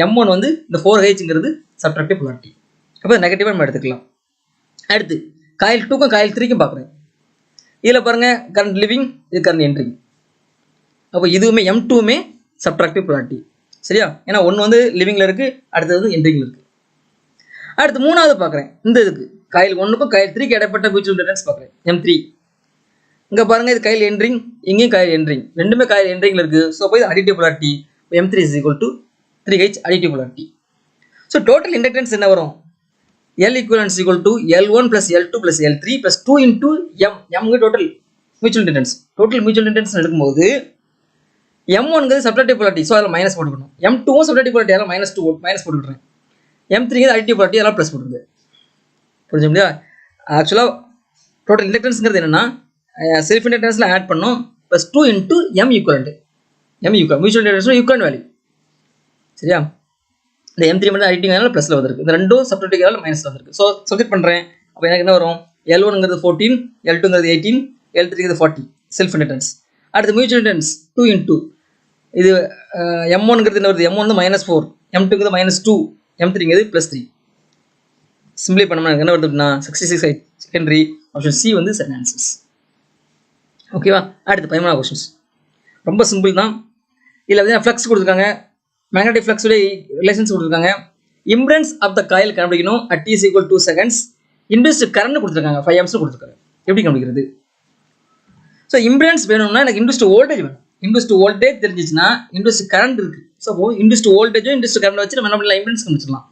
M1 வந்து இந்த 4Hங்கிறது சப்ட்ராக்டிவ் போலாரிட்டி. அப்போ நெகட்டிவாக நம்ம எடுத்துக்கலாம். அடுத்து காயில் 2க்கும் காயில் 3க்கும் பார்க்குறேன். இதில் பாருங்கள் கரண்ட் லிவிங் இது கரண்ட் என்ட்ரிங். அப்போ இதுவுமே M2மே சப்ட்ராக்டிவ் போலாரிட்டி. சரியா? ஏன்னா ஒன்று வந்து லிவிங்கில் இருக்குது, அடுத்தது வந்து என்ட்ரிங்கில் இருக்குது. அடுத்து மூணாவது பார்க்குறேன். இந்த இதுக்கு காயில் 1க்கும் காயில் 3க்கு இடைப்பட்ட மியூச்சுவல் இண்டக்டன்ஸ் பார்க்குறேன் M3. இங்கே பாருங்கள் இது காயில் என்ட்ரிங், இங்கேயும் காயில் என்ட்ரிங், ரெண்டுமே காயில் என்ட்ரிங்கில் இருக்குது. ஸோ அப்போ இது additive polarity. M3 is equal to 3H additive polarity. So total inductance என்ன வரும்? L equivalent is equal to L1 plus L2 plus L3 plus 2 into M. M total mutual inductance. Total mutual inductance எடுக்கும்போது M1ங்கிறது சப்ட்ராக்டிவ் போலாரிட்டி. ஸோ அதில் மைனஸ் போட்டுக்கணும். M2வும் சப்ட்ராக்டிவ் போலாரிட்டி, அதெல்லாம் மைனஸ் போட்டுக்கிறேன். M3ங்கிறது அடிட்டிவ் போலாரிட்டி, அதெல்லாம் ப்ளஸ் போட்டுருது. புரிஞ்சு முடியா? ஆக்சுவலாக டோட்டல் இண்டக்டன்ஸ்ங்கிறது என்னென்னா செல்ஃப் இண்டக்டன்ஸில் ஆட் பண்ணோம் plus 2 into M equivalent. Mutual இண்டக்டன்ஸும் ஈக்குவல் வேல்யூ. சரியா? இந்த M3 மட்டும் அடிட்டிங்கிறதுனால ப்ளஸில் வந்திருக்கு. இந்த ரெண்டும் சப்ட்ராக்டிவ்னால மைனஸில் வந்திருக்கு. ஸோ சப்ஜெக்ட் பண்ணுறேன். அப்போ எனக்கு என்ன வரும்? L1ங்கிறது 14, L2ங்கிறது 18, L3ங்கிறது 40 செல்ஃப் இண்டக்டன்ஸ். அடுத்து மியூச்சுவல் இண்டக்டன்ஸ் 2 into இது M1ங்கிறது என்ன வருது? M1 வந்து -4, M2ங்கிறது -2, M3ங்கிறது +3. சிம்பிளை பண்ணோம்னா என்ன வருது அப்படின்னா 66 ஹென்றி. ஆப்ஷன் சி வந்து சரியான ஆன்சர்ஸ். ஓகேவா? அடுத்து 13 கொஸ்டின்ஸ் ரொம்ப சிம்பிள் தான். இதில் பார்த்தீங்கன்னா ஃப்ளக்ஸ் கொடுத்துருக்காங்க, மேக்னெட்டிக் ஃப்ளக்ஸுடைய ரிலேஷன்ஸ் கொடுத்துருக்காங்க. இம்பெடன்ஸ் ஆஃப் த காயில் கண்டுபிடிக்கணும். at t = 2 seconds. Induced current கொடுத்துருக்காங்க 5 amps கொடுத்துருக்காங்க. எப்படி கண்டுபிடிக்கிறது? ஸோ இம்பெடன்ஸ் வேணும்னா எனக்கு இன்டியூஸ்டு வோல்டேஜ் வேணும். இன்டியூஸ்டு வோல்டேஜ் தெரிஞ்சிச்சுன்னா இன்டியூஸ்டு கரண்ட் இருக்குது. ஸோ அப்போ இன்டியூஸ்டு வோல்டேஜும் இன்டியூஸ்டு கரண்ட் வச்சு நம்ம என்ன பண்ணலாம்? இம்பெடன்ஸ் கண்டுபிடிச்சிடலாம்.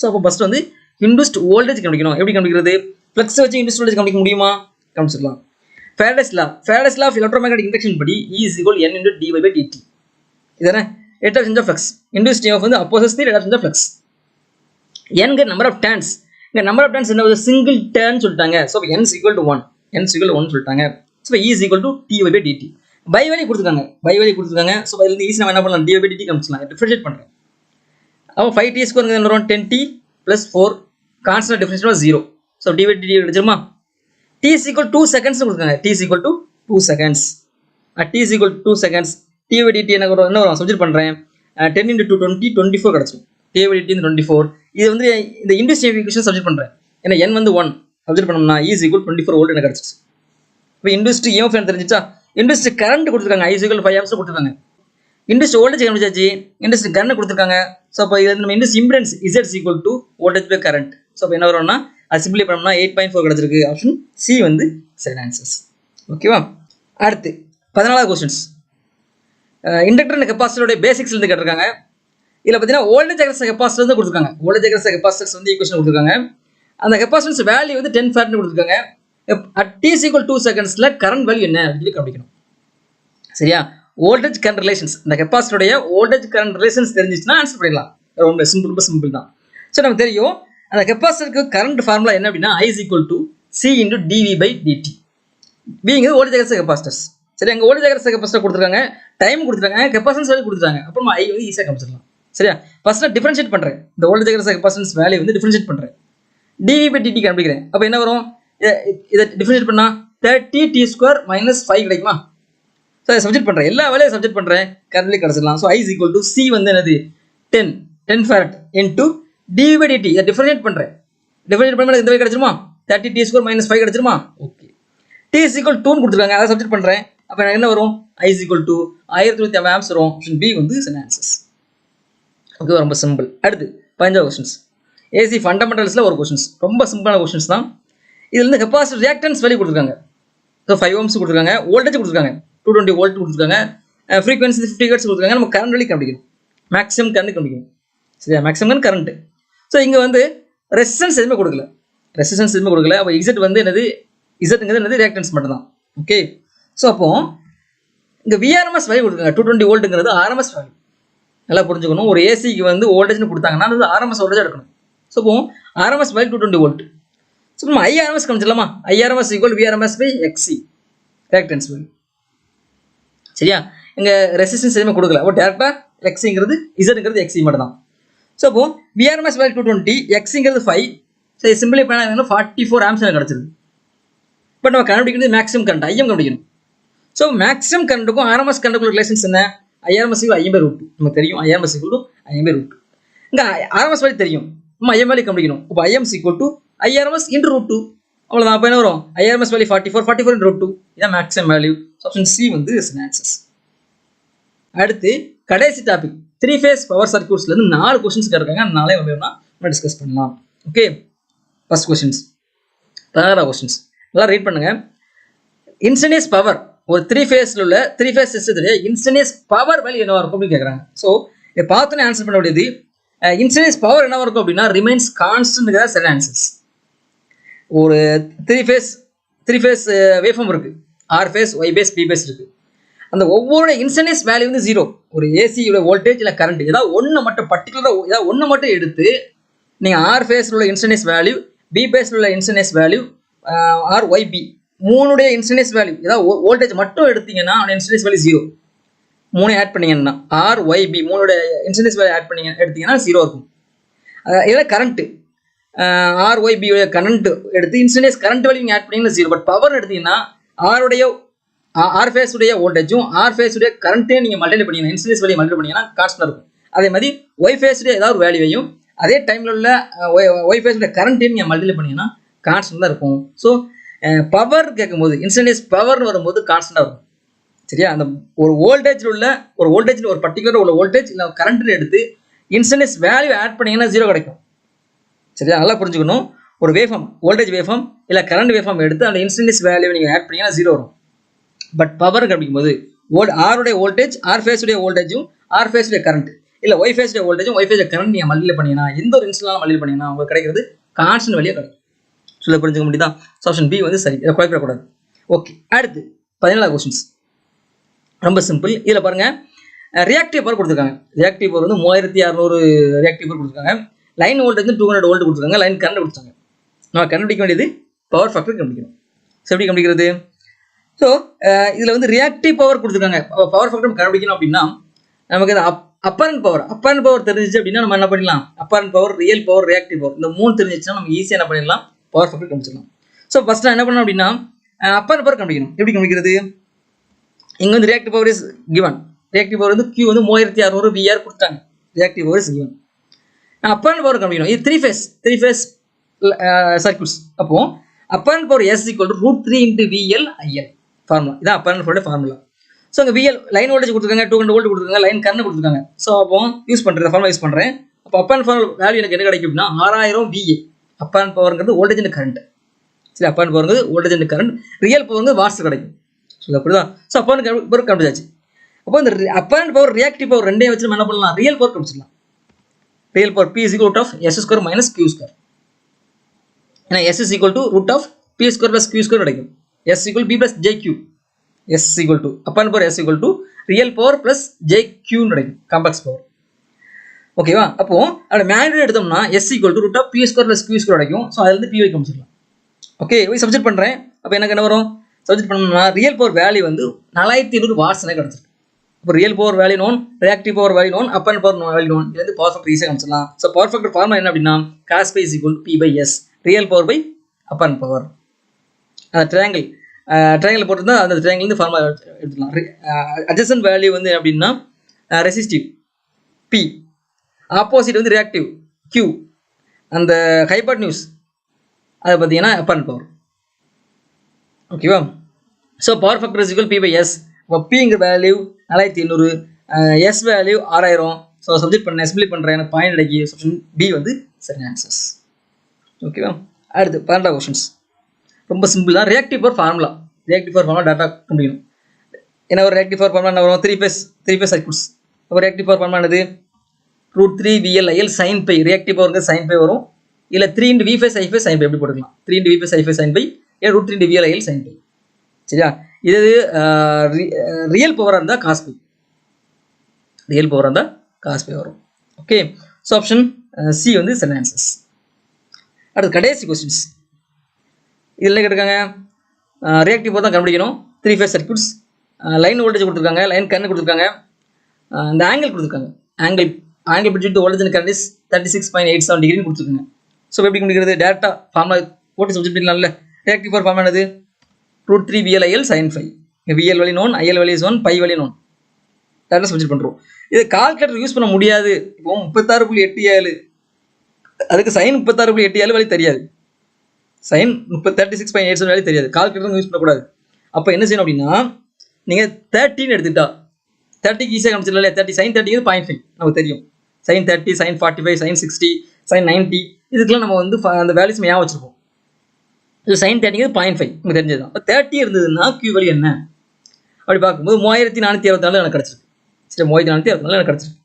ஸோ அப்போ ஃபஸ்ட்டு வந்து இன்டியூஸ்டு வோல்டேஜ் கண்டுபிடிக்கணும். எப்படி கண்டுபிடிக்கிறது? ஃப்ளக்ஸ் வச்சு இன்டியூஸ்டு வோல்டேஜ் கண்டுபிடிக்க முடியுமா? கண்டுபிடிச்சிடலாம். Faraday's law of electromagnetic induction படி E is equal to N into dy/dt. இதானே rate of change of flux. Induced EMF வந்து opposes the rate of change of flux. N க்கு number of turns. இங்க number of turns என்ன ஒரு single turn சொல்லிட்டாங்க. So N is equal to 1. N is equal to 1 சொல்லிட்டாங்க. So E is equal to dy/dt. Phi value கொடுத்துருக்காங்க. ஸோ இதுலேருந்து ஈஸி நம்ம என்ன பண்ணலாம்? dy/dt கண்டுபிடிச்சலாம். டிஃபரன்ஷியேட் பண்ணுறேன். அப்போ 5t ஸ்கொயர் என்ன வரும்? 10t plus 4 constant differentiate 0. So dy/dt எடுத்துருமா? t is equal to 2 seconds கொடுத்துருக்காங்க. t is equal to 2 seconds. t is equal to 2 seconds. dy/dt என்ன வரும்? சப்ஜெக்ட் பண்ணுறேன். 10 into 2 20, 24 கிடச்சிடும். dy/dt 24. இது வந்து இந்த இன்டியூஸ் ஈக்குவேஷன் சப்ஜெக்ட் பண்ணுறேன். ஏன்னா n வந்து 1 சப்ஜெக்ட் பண்ணோம்னா E is equal to 24 volt எனக்கு கிடச்சிச்சு. இப்போ இன்டியூஸ்டு EMF என்ன தெரிஞ்சிச்சா? இன்டியூஸ்டு கரண்ட் கொடுத்துருக்காங்க. I is equal to 5 amps கொடுத்துருக்காங்க. இன்டியூஸ்டு வோல்டேஜ் கண்டுபிடிச்சாச்சு. இன்டியூஸ்டு கரண்ட் கொடுத்துருக்காங்க. ஸோ அப்போ இது நம்ம induce impedance Z is equal to voltage by current. So அப்போ என்ன வரும்னா அது சிம்பிளை பண்ணோம்னா 8.4 கிடச்சிருக்கு. ஆப்ஷன் சி வந்து சரியான ஆன்சர்ஸ். ஓகேவா? அடுத்து 14வது கொஸ்டின்ஸ். இண்டக்டர் அண்ட் கெப்பாசிட்டருடைய பேசிக்ஸ்லேருந்து கேட்டிருக்காங்க. இதில் பார்த்தீங்கன்னா வோல்டேஜ் அக்ராஸ் கெப்பாசிட்டர் வந்து கொடுத்துருக்காங்க. வோல்டேஜ் அக்ராஸ் கெப்பாசிட்டர்ஸ் வந்து ஈக்குவேஷன் கொடுத்துருக்காங்க. அந்த கெப்பாசிட்டன்ஸ் வேல்யூ வந்து 10 farad கொடுத்துருக்காங்க. at t = 2 secondsல கரண்ட் வேல்யூ என்ன அப்படின்னு கண்டுபிடிக்கணும். சரியா? வோல்டேஜ் கரண்ட் ரிலேஷன்ஸ் இந்த கெப்பாசிட்டருடைய வோல்டேஜ் கரண்ட் ரிலேஷன்ஸ் தெரிஞ்சிச்சுன்னா ஆன்சர் பண்ணிடலாம். ரொம்ப சிம்பிள் தான். ஸோ நமக்கு தெரியும் அந்த கெப்பாசிட்டருக்கு கரண்ட் ஃபார்முலா என்ன அப்படின்னா I is equal to C into dV/dt. பிங்கிறது வோல்டேஜ் அக்ராஸ் கெப்பாசிட்டர்ஸ். சரி, அங்கே வோல்டேஜ் அக்ராஸ் கெப்பாசிட்டர் கொடுத்துருக்காங்க, டைம் கொடுத்துருக்காங்க, கெப்பாசிட்டன்ஸ் வேல்யூ கொடுத்துருக்காங்க. அப்புறமா I வந்து ஈஸியாக கண்டுபிடிச்சிடலாம். சரியா? ஃபர்ஸ்ட் நான் டிஃபரன்ஷியேட் பண்ணுறேன். இந்த வோல்டேஜ் அக்ராஸ் கெப்பாசிட்டன்ஸ் வேல்யூ வந்து டிஃபரன்ஷியேட் பண்ணுறேன். dV/dt கண்டுபிடிக்கிறேன். அப்போ என்ன வரும்? இதை டிஃபரன்ஷியேட் பண்ணால் 30t² - 5 கிடைக்குமா? ஸோ அதை சப்ஜெக்ட் பண்ணுறேன். எல்லா வேலையும் சப்ஜெக்ட் பண்ணுறேன். கரண்ட்லி கிடச்சிடலாம். So I is equal to C வந்து என்னது? 10 farad into dV/dt. இதை டிஃபரன்ஷியேட் பண்ணுறேன். டிஃபரன்ஷியேட் பண்ணும்போது இந்த way கிடச்சிருமா? 30t² - 5 கிடச்சிருமா? Okay. t is equal to கொடுத்துருக்காங்க. அதை சப்ஜெக்ட் பண்ணுறேன். அப்போ எனக்கு என்ன வரும்? I is equal to 1250 amps வரும். ஆப்ஷன் பி வந்து சரியான ஆன்சர்ஸ். ஓகே, ரொம்ப சிம்பிள். அடுத்து 15வது கொஸ்டின்ஸ். ஏசி ஃபண்டமெண்டல்ஸில் ஒரு கொஸ்டின்ஸ் ரொம்ப சிம்பிளான கொஸ்டின்ஸ் தான். இதில் இருந்து கெப்பாசிட்டர் ரியாக்டன்ஸ் வேல்யூ கொடுத்துருக்காங்க. ஸோ 5 ohms கொடுத்துருக்காங்க, வோல்டேஜ் கொடுத்துருக்காங்க 220 வோல்ட் கொடுத்துருக்காங்க, ஃப்ரீக்வன்சி 50 ஹெர்ட்ஸ் கொடுத்துருக்காங்க. நம்ம கரண்ட் வேல்யூ கண்டுபிடிக்கணும். மேக்ஸிமம் கரண்ட் கண்டுபிடிக்கணும். சரியா? Maximum current. ஸோ இங்கே வந்து ரெசிஸ்டன்ஸ் எதுவுமே கொடுக்கல. அப்போ இசட் வந்து என்னது? இசட்டுங்கிறது என்னது? ரியாக்டன்ஸ் மட்டும் தான். ஓகே. ஸோ அப்போ இங்கே விஆர்எம்எஸ் வேல்யூ கொடுக்குங்க 220 வோல்ட்டுங்கிறது ஆர்எம்எஸ் வேல்யூ. நல்லா புரிஞ்சுக்கணும். ஒரு ஏசிக்கு வந்து வோல்டேஜ்னு கொடுத்தாங்கன்னா அது ஆர்எம்எஸ் வோல்டேஜ் எடுக்கணும். ஸோ இப்போ ஆர்எம்எஸ் வேல்யூ 220 வோல்ட். ஸோ நம்ம ஐஆர்எம்எஸ் கமிச்சிடலாமா? I RMS equal V RMS by X C reactance value. சரியா? இங்கே ரெசிஸ்டன்ஸ் எதுவுமே கொடுக்கல. அப்போ டேரெக்டாக எக்ஸிங்கிறது இசட்ங்கிறது எக்ஸி மட்டும் தான். ஸோ இப்போ விஆர்எம்எஸ் வேல்யூ 220, எக்ஸிங்கிறது 5. சரி, சிம்பிளி பண்ணால் 44 ஆம்ஸ் எனக்கு கிடச்சிருக்கு. பட் நம்ம கண்டுபிடிக்கிறது மேக்ஸிமம் கரண்ட் ஐஎம் கண்டுபிடிக்கணும். ஸோ மேக்ஸிமம் கரண்ட்டுக்கும் ஆர்எம்எஸ் கரண்ட்டுக்குள்ள ரிலேஷன்ஸ் என்ன? ஐஆர்எம்எஸ் IM/√2 நமக்கு தெரியும். IRMS IM/√2. இங்கே ஆர்எம்எஸ் வேல்யூ தெரியும், நம்ம ஐஎம் வேல்யூ கண்டுபிடிக்கணும். இப்போ IM IRMS × √2. அவ்வளோதான். அப்போ என்ன வரும்? IRMS value 44 × √2. இதான் மேக்ஸிமம் வேல்யூ. ஆப்ஷன் சி வந்து ஆன்சர்ஸ். அடுத்து கடைசி டாபிக் 3 phase பவர் சர்க்யூட்ஸ்லேருந்து 4 கொஸ்டின்ஸ் இருக்காங்க. நாளே வேணும்னா நம்ம டிஸ்கஸ் பண்ணலாம். ஓகே, ஃபர்ஸ்ட் கொஸ்டின்ஸ் 16 கொஸ்டின்ஸ் நல்லா ரீட் பண்ணுங்க. இன்ஸ்டன்டேனியஸ் பவர் ஒரு 3 phase-ல உள்ள 3 phase சிஸ்டத்துல இன்ஸ்டன்டேனியஸ் பவர் வேல்யூ என்னவா இருக்கும் அப்படின்னு கேட்குறாங்க. ஸோ இதை பார்த்தோன்னே ஆன்சர் பண்ண வேண்டியது இன்ஸ்டன்டேனியஸ் பவர் என்னவா இருக்கும் அப்படின்னா ரிமைன்ஸ் கான்ஸ்டன்ட் சரி ஆன்சர்ஸ். ஒரு 3 phase வேவ்ஃபார்ம் இருக்கு. R phase, Y phase, P phase இருக்கு. அந்த ஒவ்வொரு இன்ஸ்டன்டேனியஸ் வேல்யூ வந்து 0. ஒரு ஏசியோட வோல்டேஜ் இல்லை கரண்ட் ஏதாவது ஒன்று மட்டும் பர்டிகுலராக ஏதாவது ஒன்று மட்டும் எடுத்து நீங்கள் R phase உள்ள இன்ஸ்டன்டேனியஸ் வேல்யூ, B phase உள்ள இன்ஸ்டன்டேனியஸ் வேல்யூ, RYB மூணுடைய இன்ஸ்டன்டேனியஸ் வேல்யூ ஏதாவது வோல்டேஜ் மட்டும் எடுத்தீங்கன்னா அவன் இன்ஸ்டன்டேனியஸ் வேல்யூ 0. 3 ஆட் பண்ணீங்கன்னா RYB மூணுடைய இன்ஸ்டன்டேனியஸ் வேல்யூ ஆட் பண்ணி எடுத்தீங்கன்னா 0 இருக்கும். இதில் கரண்ட்டு RYB உடைய கரண்ட் எடுத்து இன்ஸ்டன்டேனியஸ் கரண்ட் வேல்யூ நீங்கள் ஆட் பண்ணீங்கன்னா 0. பட் பவர் எடுத்தீங்கன்னா R phase உடைய வோல்டேஜும் R phase உடைய கரண்ட்டையும் நீங்கள் மல்டிப்ளை பண்ணீங்கன்னா இன்ஸ்டன்டேனியஸ் வேல்யூ மல்டிப்ளை பண்ணீங்கன்னா கான்ஸ்டன்ட் இருக்கும். அதே மாதிரி Y phase உடைய ஏதாவது ஒரு வேல்யூவையும் அதே டைமில் உள்ள Y phase உடைய கரண்ட்டையும் நீங்கள் மல்டிப்ளை பண்ணீங்கன்னா கான்ஸ்டன்ட் தான் இருக்கும். ஸோ பவர் கேட்கும்போது இன்ஸ்டன்டேனியஸ் பவர்னு வரும்போது கான்ஸ்டன்டாக இருக்கும். சரியா? அந்த ஒரு வோல்டேஜில் உள்ள ஒரு பர்டிகுலர் உள்ள வோல்டேஜ் இல்லை கரண்ட்னு எடுத்து இன்ஸ்டன்டேனியஸ் வேல்யூ ஆட் பண்ணீங்கன்னா 0 கிடைக்கும். சரியா? நல்லா புரிஞ்சுக்கணும். ஒரு வேவ்ஃபார்ம் வோல்டேஜ் வேவ்ஃபார்ம் இல்லை கரண்ட் வேவ்ஃபார்ம் எடுத்து அந்த இன்ஸ்டன்டேனியஸ் வேல்யூ நீங்கள் ஆட் பண்ணீங்கன்னா 0 வரும். பட் பவர் கண்டுபிடிக்கும்போது ஆருடைய வோல்டேஜ் R phase உடைய வோல்டேஜும் R phase உடைய கரண்ட் இல்லை Y phase உடைய வோல்டேஜும் Y phase கரண்ட் நீங்கள் மல்டிப்ளை பண்ணீங்கன்னா எந்த ஒரு இன்ஸ்டன்ட்லாம் மல்டிப்ளை பண்ணீங்கன்னா உங்களுக்கு கிடைக்கிறது கான்ஸ்டன்ட் வேல்யூ கிடைக்கும். சொல்ல புரிஞ்சுக்க முடியுதா? ஆப்ஷன் பி வந்து சரி, இதை குழப்பிடக்கூடாது. ஓகே, அடுத்து 17 கொஸ்டின்ஸ் ரொம்ப சிம்பிள். இதில் பாருங்க ரியாக்டிவ் பவர் கொடுத்துருக்காங்க. ரியாக்டிவ் பவர் வந்து 3600 ரியாக்டிவ் பவர் கொடுத்துருக்காங்க. லைன் வோல்டேஜ் வந்து 200 வோல்ட் கொடுத்துருக்காங்க. லைன் கரண்ட் கொடுத்துருக்காங்க. நம்ம கண்டுபிடிக்க வேண்டியது பவர் ஃபேக்டர் கண்டுபிடிக்கணும். எப்படி கண்டுபிடிக்கிறது? ஸோ இதில் வந்து ரியாக்டிவ் பவர் கொடுத்துருக்காங்க. பவர் ஃபேக்டர் கண்டுபிடிக்கணும் அப்படின்னா நமக்கு இந்த அப்பரண்ட் பவர் தெரிஞ்சிச்சு அப்படின்னா நம்ம என்ன பண்ணிடலாம்? Apparent power, real power, reactive power இந்த 3 தெரிஞ்சிச்சுன்னா நம்ம ஈஸியாக என்ன பண்ணிடலாம்? பவர் ஃபேக்டர் கண்டுபிடிச்சிடலாம். ஸோ ஃபர்ஸ்ட் நான் என்ன பண்ணணும் அப்படின்னா அப்பரண்ட் பவர் கண்டுபிடிக்கணும். எப்படி கண்டுபிடிக்கிறது? இங்கே வந்து reactive power is given. Reactive power வந்து Q வந்து 3600 VR கொடுத்தாங்க. Reactive power is given. Apparent power கண்டுபிடிக்கணும். இது 3 phase சர்க்யூட்ஸ். அப்போ apparent power S √3 × VL IL formula. இதான் அப்பரண்ட் பவரோட ஃபார்முலா. ஸோ அங்கே VL லைன் வோல்டேஜ் கொடுத்துருக்காங்க, 200 வோல்ட் கொடுத்துருக்காங்க, லைன் கரண்ட் கொடுத்துருக்காங்க. ஸோ அப்போ யூஸ் பண்ணுறேன், ஃபார்முலா யூஸ் பண்ணுறேன். அப்போ அப்பரண்ட் பவர் வேல்யூ எனக்கு என்ன கிடைக்கும் அப்படின்னா 6000 VA. அப்பரண்ட் பவர்ங்கிறது வோல்டேஜ் அண்ட் கரண்ட். சரி, அப்பரண்ட் பவர்ங்கிறது வோல்டேஜ் அண்ட் கரண்ட். ரியல் பவர்ங்கிறது வாட்ஸ் கிடைக்கும். ஸோ அப்படிதான். ஸோ அப்பரண்ட் பவர் கண்டுபிடிச்சாச்சு. அப்போ இந்த அப்பரண்ட் பவர், ரியாக்டிவ் பவர் ரெண்டையும் வச்சு நம்ம என்ன பண்ணலாம்? ரியல் பவர் கண்டுபிடிச்சிடலாம். Real power P √S² - Q². ஏன்னா S √P² + Q² கிடைக்கும். S P + JQ. S apparent power S real power + JQ கிடைக்கும், காம்ப்ளெக்ஸ் பவர். ஓகேவா? அப்போ அதோட மேக்னிட்யூட் எடுத்தோம்னா S √P² + Q² கிடைக்கும். ஸோ அதுல இருந்து P கண்டுபிடிச்சிடலாம். ஓகே, போய் சப்ஜெக்ட் பண்ணுறேன். அப்போ எனக்கு என்ன வரும்? சப்ஜெக்ட் பண்ணோம்னா ரியல் பவர் வேல்யூ வந்து 4500 வாட்ஸ் எனக்கு கிடைச்சிருக்கு. இப்போ real power value known, reactive power value known, apparent power value known. இது வந்து பவர் ஃபேக்டர் ஈஸியாக கண்டுபிடிச்சலாம். ஸோ பவர் ஃபேக்டர் ஃபார்முலா என்ன அப்படின்னா cos π P/S real power by apparent power. அந்த ட்ரையாங்கிள் போட்டிருந்தா அந்த ட்ரையாங்கிள் ஃபார்முலா எடுத்துக்கலாம். அட்ஜசன்ட் வேல்யூ வந்து அப்படின்னா ரெசிஸ்டிவ் P, ஆப்போசிட் வந்து ரியாக்டிவ் Q, அந்த ஹைபர்நியூஸ் அதை பார்த்தீங்கன்னா அப்பரண்ட் பவர். ஓகேவா? So power factor is P/S. இப்போ Pங்கிற value 4500, S value 6000. So subject பண்ணேன், சிம்பிளி பண்ணுறேன், எனக்கு பாயிண்ட் கிடைக்கி. ஆப்ஷன் பி வந்து சரி ஆன்சர்ஸ். ஓகேவா? அடுத்து 12 கொஸ்டின்ஸ் ரொம்ப சிம்பிள் தான். ரியாக்டிவ் பவர் ஃபார்முலா டேட்டா கண்டுபிடிக்கணும். என்ன ஒரு ரியாக்டிவ் பவர் ஃபார்முலா என்ன வரும்? 3 phase சர்க்யூட்ஸ். அப்போ ரியாக்டிவ் பவர் ஃபார்முலா என்னது? √3 VL IL sin π. ரியாக்டிவ் பவருக்கு sin π வரும். இல்லை 3 × V phase I phase sin π எப்படி போட்டுக்கலாம்? 3 × V phase I phase sin π, இல்லை √3 × VL IL sin π. சரியா? இது ரியல் பவராக இருந்தால் காஸ் பை, ரியல் பவராக இருந்தால் காஸ் பை வரும். ஓகே, ஸோ ஆப்ஷன் சி வந்து சரியான ஆன்சர்ஸ். அடுத்து கடைசி கொஸ்டின்ஸ். இதில் கேட்டிருக்காங்க ரியாக்டிவ் பவர் தான் கண்டுபிடிக்கணும். 3 ஃபேஸ் சர்க்யூட்ஸ், லைன் வோல்டேஜ் கொடுத்துருக்காங்க, லைன் கரண்ட் கொடுத்துருக்காங்க, இந்த ஆங்கிள் கொடுத்துருக்காங்க. Angle between the voltage and current is 36.87 டிகிரின்னு கொடுத்துருக்காங்க. ஸோ எப்படி கண்டுபிடிக்கிறது? டேரக்டாக ஃபார்முலா போட்டு சப்ஜெக்ட் பண்ணலாம்ல. ரியாக்டிவ் பவர் ஃபார்முலா என்னது? √3 VL/IL sin phi. VL value known, IL value is 1, phi value known. டேரக்டாக சப்ஜெக்ட் பண்ணுறோம். இது கால்குலேட்டர் யூஸ் பண்ண முடியாது. இப்போ 36.87 அதுக்கு சைன் 36.87 வேல்யூ தெரியாது, சைன் 36.87 வேல்யூ தெரியாது, கால்குலேட்டர் யூஸ் பண்ணக்கூடாது. அப்போ என்ன செய்யணும் அப்படின்னா, நீங்கள் 30ன்னு எடுத்துக்கிட்டா 30க்கு ஈஸியாக கணிச்சிடல. 30 sin 30 0.5 நமக்கு தெரியும். sin 30, sin 45, sin 60, sin 90 இதுக்கெல்லாம் நம்ம வந்து அந்த வேல்யூஸ் ஞாபகம் வச்சிருப்போம். இது sin 30 0.5 நமக்கு தெரிஞ்சது தான். இப்போ 30 இருந்ததுன்னா Q வேல்யூ என்ன அப்படி பார்க்கும்போது 3464 எனக்கு கிடச்சிருக்கு. சரி, 3464 எனக்கு கிடச்சிருக்கு.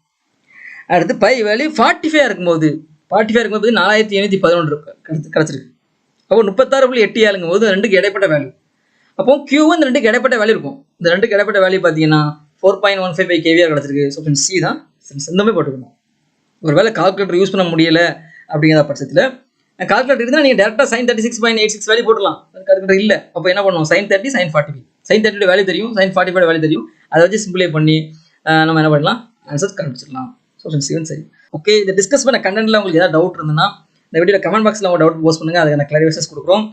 அடுத்து பை வேல்யூ 45 இருக்கும்போது 4711 கிடச்சிருக்கு. அப்போ 36.87 போது ரெண்டுக்கு இடைப்பட்ட வேல்யூ. அப்போ Q வந்து ரெண்டுக்கு இடைப்பட்ட வேல்யூ இருக்கும். இந்த ரெண்டுக்கு இடைப்பட்ட வேல்யூ பார்த்தீங்கன்னா 4.15 kVAr கிடச்சிருக்கு. ஸோ ஆப்ஷன் சி தான் சொந்தமே போட்டுக்கணும். ஒரு வேளை கால்குலேட்டர் யூஸ் பண்ண முடியல அப்படிங்கிற பட்சத்தில், கால்குலேட்டர் இருந்தால் நீங்கள் டேரெக்டாக sin 36.86 வேல்யூ போடலாம். கால்குலேட்டர் இல்லை, அப்போ என்ன பண்ணுவோம்? sin 30, sin 45. sin 30 வேல்யூ தெரியும், sin 45 வேல்யூ தெரியும். அதை வச்சு சிம்பிளை பண்ணி நம்ம என்ன பண்ணலாம்? ஆன்சர்ஸ் கண்டுபிடிச்சிடலாம். ஸோ ஆப்ஷன் சி சரி. ஓகே, இதை டிஸ்கஸ் பண்ண கண்டென்ட்டில் உங்களுக்கு ஏதாவது டவுட் இருந்ததுன்னா இந்த வீடியோ கமெண்ட் பாக்ஸில் உங்கள் டவுட் போஸ்ட் பண்ணுங்கள். அதுக்கான கிளாரிஃபிகேஷன்ஸ் கொடுக்குறோம்.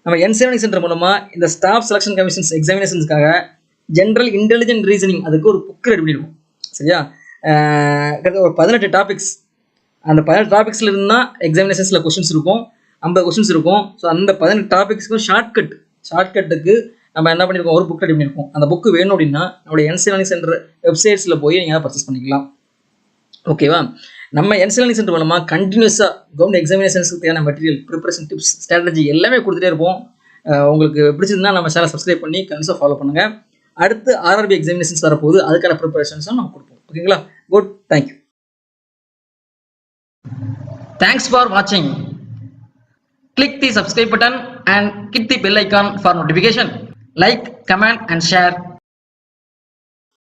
நம்ம என்சேவனிங் சென்டர் மூலமாக இந்த ஸ்டாஃப் செலெக்ஷன் கமிஷன்ஸ் எக்ஸாமினேஷன்ஸ்க்காக ஜென்ரல் இன்டெலிஜென்ட் ரீசனிங் அதுக்கு ஒரு புக் ரெடி பண்ணிடுவோம். சரியா? ஒரு 18 டாபிக்ஸ். அந்த 18 டாபிக்ஸில் இருந்தால் எக்ஸாமினேஷன்ஸில் கொஸ்டின்ஸ் இருக்கும், 50 கொஸ்டின்ஸ் இருக்கும். ஸோ அந்த 18 டாபிக்ஸ்க்கும் ஷார்ட்கட்டுக்கு நம்ம என்ன பண்ணியிருக்கோம்? ஒரு புக் ரெடி பண்ணியிருக்கோம். அந்த புக்கு வேணும் அப்படின்னா நம்மளுடைய என்சேவனிங் சென்டர் வெப்சைட்ஸில் போய் நீங்கள் பர்ச்சேஸ் பண்ணிக்கலாம். ஓகேவா? நம்ம என்சேவனிங் சென்டர் மூலமாக கண்டினியூஸாக கவர்மெண்ட் எக்ஸாமினேஷன்ஸுக்கு தேவையான மெட்டீரியல், ப்ரிப்பரேஷன் டிப்ஸ், ஸ்ட்ராட்டஜி எல்லாமே கொடுத்துட்டே இருப்போம். உங்களுக்கு பிடிச்சிருந்தா நம்ம சேனல் சப்ஸ்கிரைப் பண்ணி கண்டிப்பாக ஃபாலோ பண்ணுங்கள். அடுத்து RRB எக்ஸாமினேஷன்ஸ் வரப்போகுது, அதுக்கான ப்ரிப்பரேஷன்ஸும் நம்ம கொடுப்போம். ஓகேங்களா? Good, thank you. தேங்க்ஸ் ஃபார் வாட்சிங். Click the subscribe button and click the bell icon for notification. Like, comment and share.